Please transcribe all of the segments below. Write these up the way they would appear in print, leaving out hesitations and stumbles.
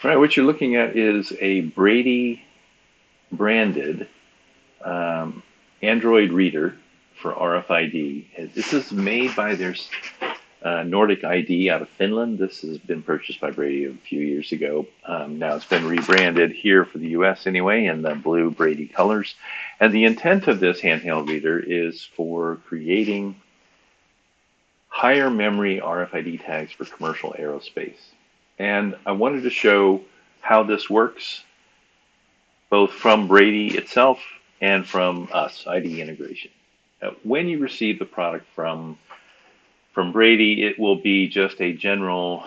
All right, what you're looking at is a Brady branded Android reader for RFID. This is made by their Nordic ID out of Finland. This has been purchased by Brady a few years ago. Now it's been rebranded here for the US anyway in the blue Brady colors. And the intent of this handheld reader is for creating higher memory RFID tags for commercial aerospace. And I wanted to show how this works, both from Brady itself and from us, ID integration. When you receive the product from Brady, it will be just a general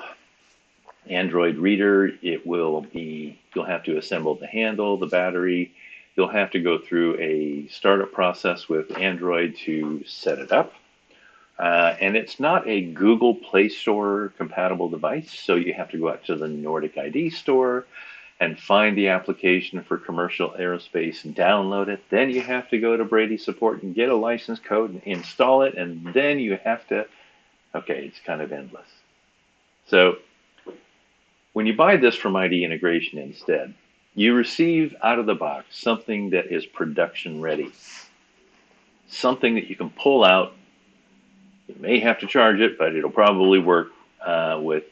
Android reader. It will be, you'll have to assemble the handle, the battery. You'll have to go through a startup process with Android to set it up. And it's not a Google Play Store compatible device, so you have to go out to the Nordic ID store and find the application for commercial aerospace and download it. Then you have to go to Brady support and get a license code and install it, and then you have to, okay, it's kind of endless. So when you buy this from ID integration instead, you receive out of the box something that is production ready, something that you can pull out. You may have to charge it, but it'll probably work with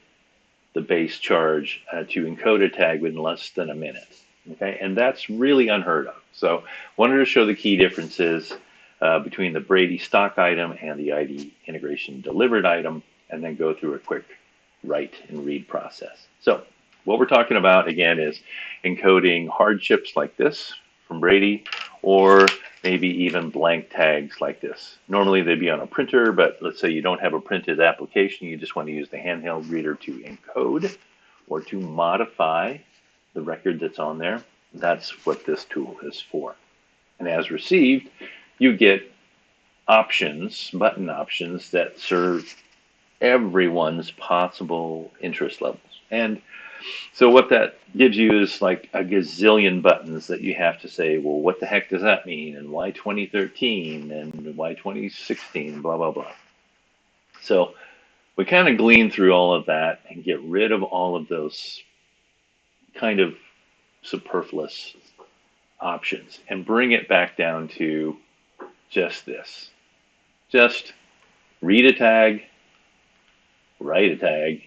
the base charge to encode a tag within less than a minute. Okay, and that's really unheard of. So wanted to show the key differences between the Brady stock item and the ID integration delivered item, and then go through a quick write and read process. So what we're talking about again is encoding hard chips like this from Brady, or maybe even blank tags like this. Normally they'd be on a printer, but let's say you don't have a printed application, you just want to use the handheld reader to encode or to modify the record that's on there. That's what this tool is for. And as received, you get options, button options that serve everyone's possible interest levels. And so what that gives you is like a gazillion buttons that you have to say, well, what the heck does that mean? And why 2013 and why 2016, blah, blah, blah. So we kind of glean through all of that and get rid of all of those kind of superfluous options and bring it back down to just this. Just read a tag, write a tag,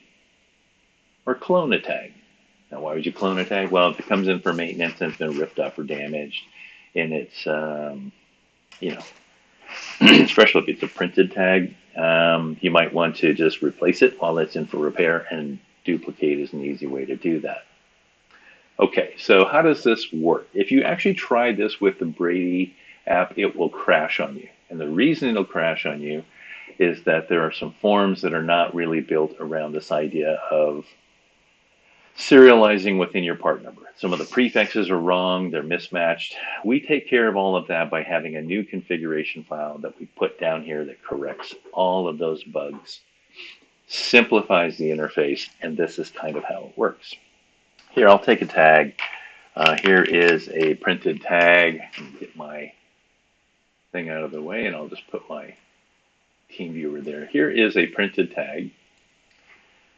or clone a tag. Now, why would you clone a tag? Well, if it comes in for maintenance and it's been ripped up or damaged, and it's, especially if it's a printed tag, you might want to just replace it while it's in for repair, and duplicate is an easy way to do that. Okay, so how does this work? If you actually try this with the Brady app, it will crash on you. And the reason it'll crash on you is that there are some forms that are not really built around this idea of serializing within your part number. Some of the prefixes are wrong, they're mismatched. We take care of all of that by having a new configuration file that we put down here that corrects all of those bugs, simplifies the interface, and this is kind of how it works. Here, I'll take a tag. Here is a printed tag. Get my thing out of the way, and I'll just put my team viewer there. Here is a printed tag.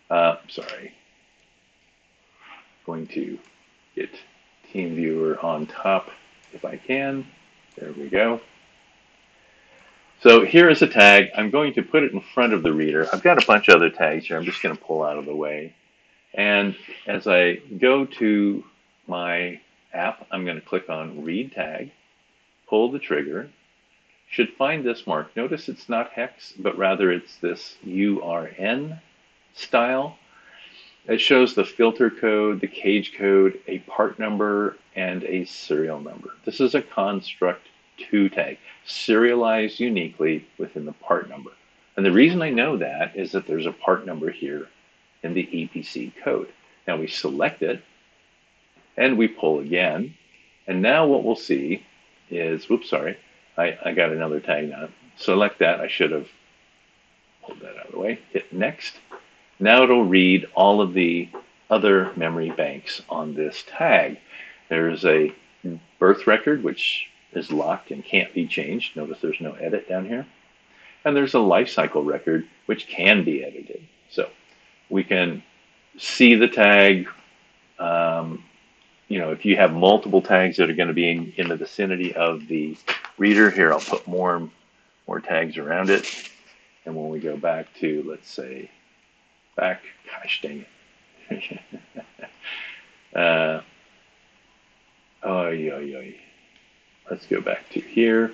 Sorry. Going to get team viewer on top if I can. There we go. So here is a tag. I'm going to put it in front of the reader. I've got a bunch of other tags here. I'm just going to pull out of the way. And as I go to my app, I'm going to click on read tag, pull the trigger, should find this mark. Notice it's not hex, but rather it's this URN style. It shows the filter code, the cage code, a part number, and a serial number. This is a construct 2 tag, serialized uniquely within the part number. And the reason I know that is that there's a part number here in the EPC code. Now we select it, and we pull again. And now what we'll see is, whoops, sorry, I got another tag now. Select that. I should have pulled that out of the way. Hit next. Now it'll read all of the other memory banks on this tag. There's a birth record, which is locked and can't be changed. Notice there's no edit down here. And there's a life cycle record, which can be edited. So we can see the tag if you have multiple tags that are going to be in the vicinity of the reader, here I'll put more tags around it. And when we go back to, let's say, gosh dang it. Oy, oy, oy. Let's go back to here.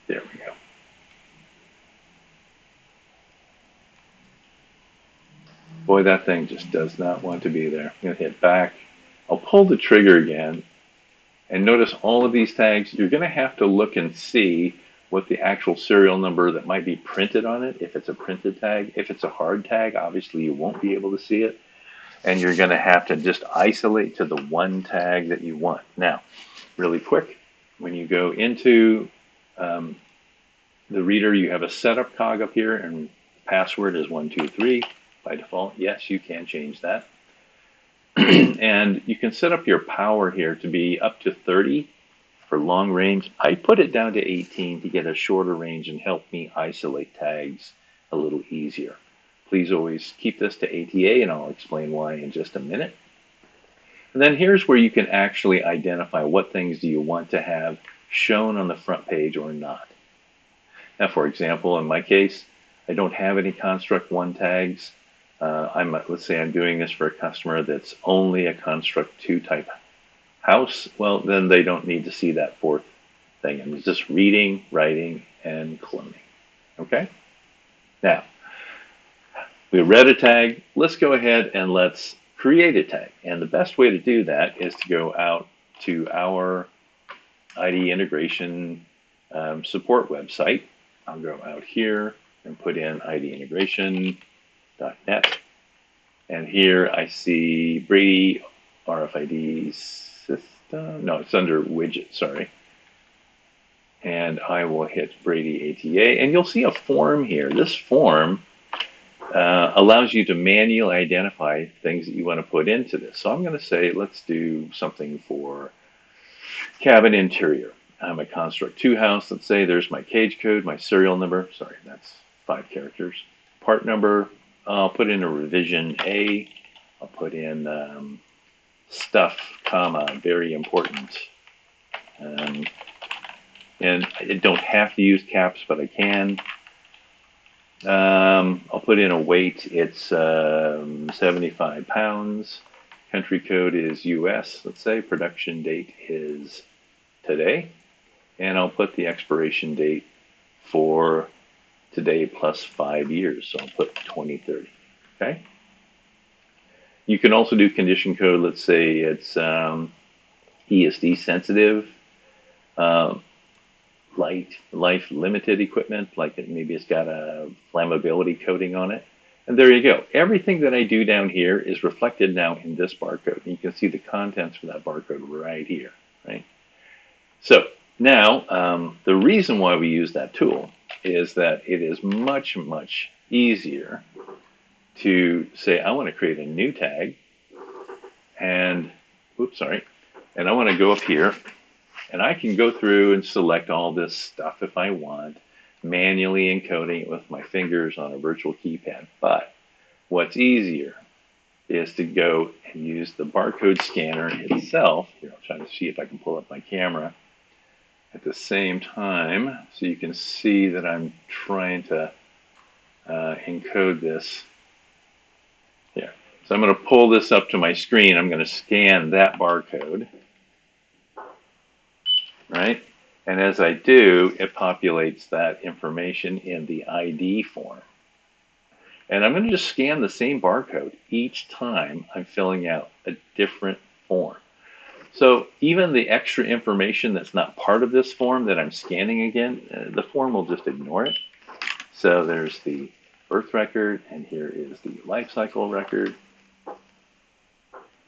There we go. Boy, that thing just does not want to be there. I'm going to hit back. I'll pull the trigger again. And notice all of these tags, you're going to have to look and see what the actual serial number that might be printed on it, if it's a printed tag. If it's a hard tag, obviously you won't be able to see it. And you're going to have to just isolate to the one tag that you want. Now, really quick, when you go into the reader, you have a setup cog up here, and password is 123 by default. Yes, you can change that. And you can set up your power here to be up to 30 for long range. I put it down to 18 to get a shorter range and help me isolate tags a little easier. Please always keep this to ATA, and I'll explain why in just a minute. And then here's where you can actually identify what things do you want to have shown on the front page or not. Now, for example, in my case, I don't have any Construct 1 tags. Let's say I'm doing this for a customer that's only a Construct 2 type house. Well, then they don't need to see that fourth thing. I'm just reading, writing, and cloning. Okay? Now, we read a tag. Let's go ahead and let's create a tag. And the best way to do that is to go out to our ID integration support website. I'll go out here and put in idintegration.net. And here I see Brady RFID system. No, it's under widget, sorry. And I will hit Brady ATA. And you'll see a form here. This form allows you to manually identify things that you want to put into this. So I'm going to say, let's do something for cabin interior. I'm a Construct 2 house. Let's say there's my cage code, my serial number. Sorry, that's 5 characters. Part number, I'll put in a revision A. I'll put in stuff, comma, very important. And I don't have to use caps, but I can. I'll put in a weight. It's 75 pounds. Country code is US, let's say. Production date is today. And I'll put the expiration date for today plus 5 years. So I'll put 2030. Okay? You can also do condition code. Let's say it's ESD sensitive. Life limited equipment, like maybe it's got a flammability coating on it. And there you go. Everything that I do down here is reflected now in this barcode. And you can see the contents for that barcode right here, right? So now, the reason why we use that tool is that it is much, much easier to say, I want to create a new tag, and, and I want to go up here, and I can go through and select all this stuff if I want, manually encoding it with my fingers on a virtual keypad. But what's easier is to go and use the barcode scanner itself. Here, I'll try to see if I can pull up my camera at the same time so you can see that I'm trying to encode this. Here. So I'm going to pull this up to my screen. I'm going to scan that barcode. Right? And as I do, it populates that information in the ID form. And I'm going to just scan the same barcode each time I'm filling out a different form. So even the extra information that's not part of this form that I'm scanning again, the form will just ignore it. So there's the birth record, and here is the life cycle record.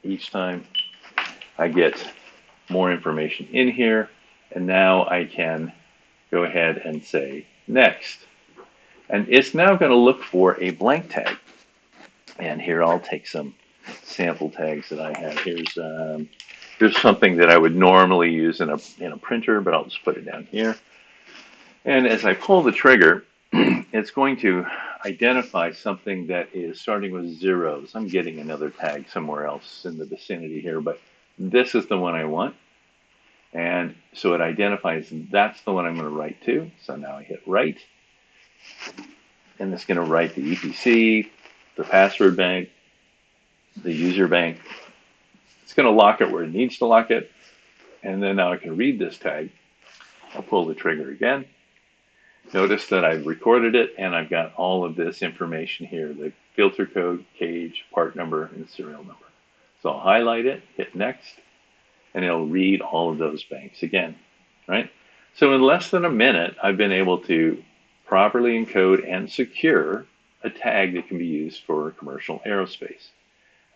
Each time I get more information in here, and now I can go ahead and say next. And it's now going to look for a blank tag. And here I'll take some sample tags that I have. Here's something that I would normally use in a printer, but I'll just put it down here. And as I pull the trigger, it's going to identify something that is starting with zeros. I'm getting another tag somewhere else in the vicinity here, but this is the one I want. And so it identifies that's the one I'm going to write to. So now I hit write, and it's going to write the EPC, the password bank, the user bank. It's going to lock it where it needs to lock it. And then now I can read this tag. I'll pull the trigger again. Notice that I've recorded it, and I've got all of this information here, the filter code, cage, part number, and serial number. So I'll highlight it, hit next, and it'll read all of those banks again, right? So in less than a minute, I've been able to properly encode and secure a tag that can be used for commercial aerospace.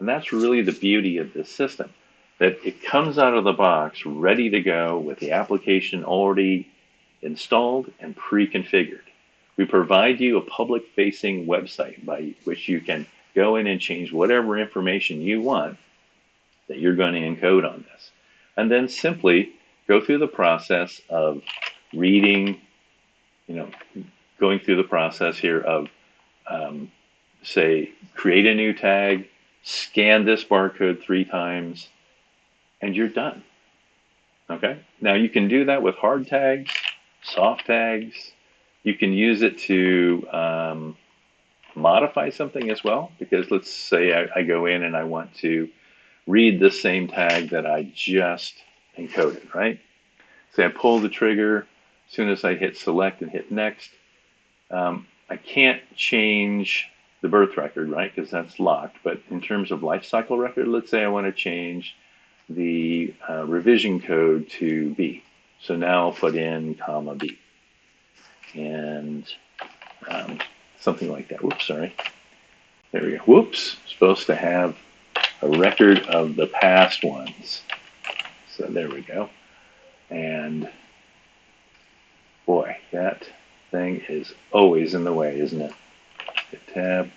And that's really the beauty of this system, that it comes out of the box ready to go with the application already installed and pre-configured. We provide you a public-facing website by which you can go in and change whatever information you want that you're going to encode on this. And then simply go through the process of reading, going through the process here of, say, create a new tag, scan this barcode 3 times, and you're done. Okay? Now you can do that with hard tags, soft tags. You can use it to modify something as well, because let's say I go in and I want to read the same tag that I just encoded, right? Say I pull the trigger, as soon as I hit select and hit next, I can't change the birth record, right? Because that's locked. But in terms of life cycle record, let's say I want to change the revision code to B. So now I'll put in comma B. And something like that. Whoops, sorry. There we go. Whoops. Supposed to have a record of the past ones. So there we go. And boy, that thing is always in the way, isn't it? Hit tab.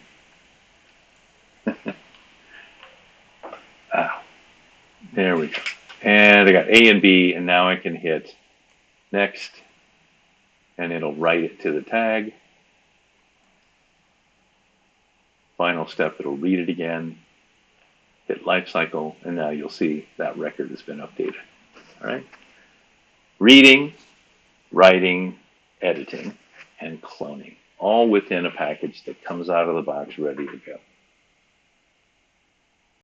There we go. And I got A and B, and now I can hit next, and it'll write it to the tag. Final step, it'll read it again, hit life cycle, and now you'll see that record has been updated. All right? Reading, writing, editing, and cloning, all within a package that comes out of the box ready to go.